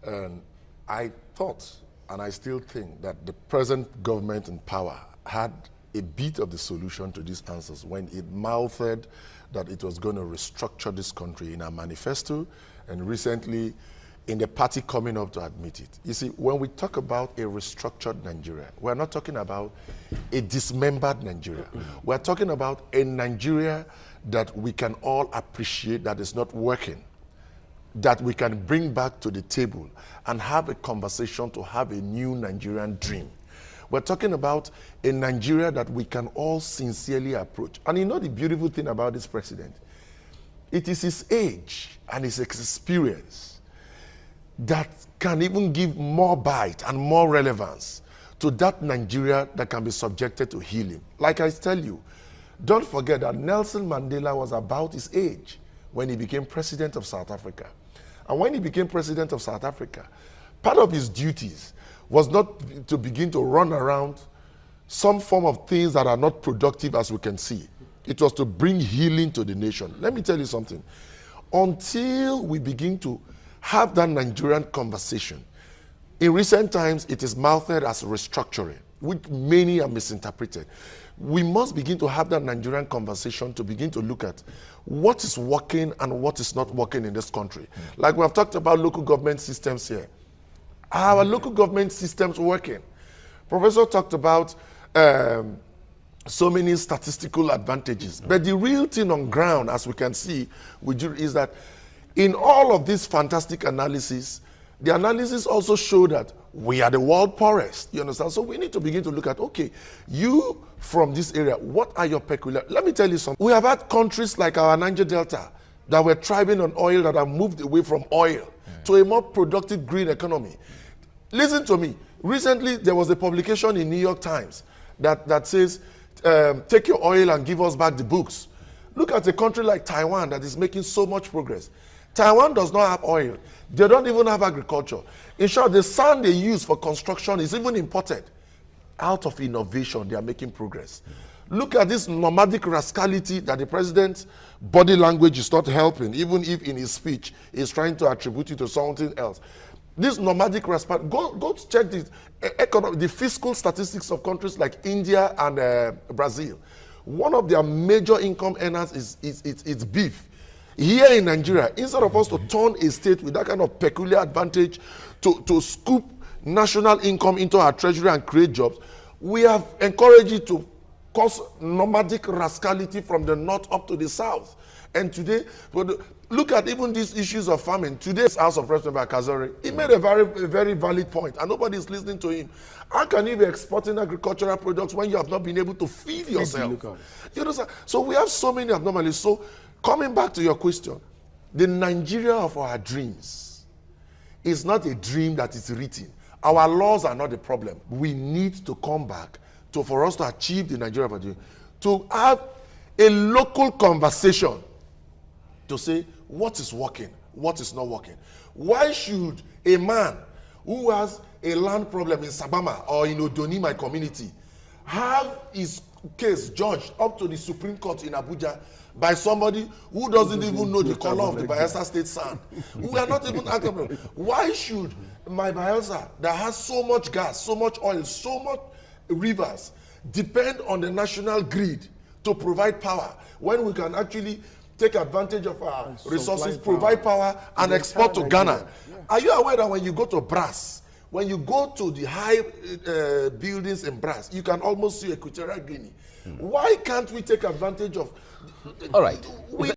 And I thought, and I still think, that the present government in power had a bit of the solution to these answers when it mouthed that it was going to restructure this country in a manifesto, and recently in the party coming up to admit it. You see, when we talk about a restructured Nigeria, we're not talking about a dismembered Nigeria. We're talking about a Nigeria that we can all appreciate that is not working, that we can bring back to the table and have a conversation to have a new Nigerian dream. We're talking about a Nigeria that we can all sincerely approach. And you know the beautiful thing about this president? It is his age and his experience that can even give more bite and more relevance to that Nigeria that can be subjected to healing. Like I tell you, don't forget that Nelson Mandela was about his age when he became president of South Africa. And when he became president of South Africa, part of his duties was not to begin to run around some form of things that are not productive as we can see. It was to bring healing to the nation. Let me tell you something. Until we begin to have that Nigerian conversation, in recent times it is mouthed as restructuring, which many have misinterpreted. We must begin to have that Nigerian conversation to begin to look at what is working and what is not working in this country. Like we have talked about local government systems here. Our local government systems working. Professor talked about so many statistical advantages. But the real thing on ground, as we can see, is that in all of this fantastic analysis, the analysis also show that we are the world poorest. You understand? So we need to begin to look at, okay, you from this area, what are your peculiar... Let me tell you something. We have had countries like our Niger Delta that were thriving on oil that have moved away from oil to a more productive green economy. Listen to me. Recently, there was a publication in New York Times that says, take your oil and give us back the books. Look at a country like Taiwan that is making so much progress. Taiwan does not have oil. They don't even have agriculture. In short, the sand they use for construction is even imported. Out of innovation, they are making progress. Look at this nomadic rascality that the president's body language is not helping, even if in his speech he's trying to attribute it to something else. This nomadic rascality, go check the fiscal statistics of countries like India and Brazil. One of their major income earners is beef. Here in Nigeria, instead of us to turn a state with that kind of peculiar advantage to scoop national income into our treasury and create jobs, we have encouraged it to cause nomadic rascality from the north up to the south. And today, look at even these issues of famine. Today's House of Representatives, Kazori, he made a very valid point, and nobody is listening to him. How can you be exporting agricultural products when you have not been able to feed yourself? You know, so we have so many abnormalities. So coming back to your question, the Nigeria of our dreams is not a dream that is written. Our laws are not the problem. We need to come back for us to achieve the Nigeria of our dreams, to have a local conversation to say what is working, what is not working. Why should a man who has a land problem in Sabama or in Odoni, my community, have his case judged up to the Supreme Court in Abuja by somebody who doesn't even know the color of the Bayelsa State sand? We are not even accountable. Why should my Bayelsa, that has so much gas, so much oil, so much rivers, depend on the national grid to provide power when we can actually take advantage of our resources, provide power, and export to Ghana? Are you aware that when you go to Brass, when you go to the high buildings in Brass, you can almost see Equatorial Guinea? Why can't we take advantage of... All right.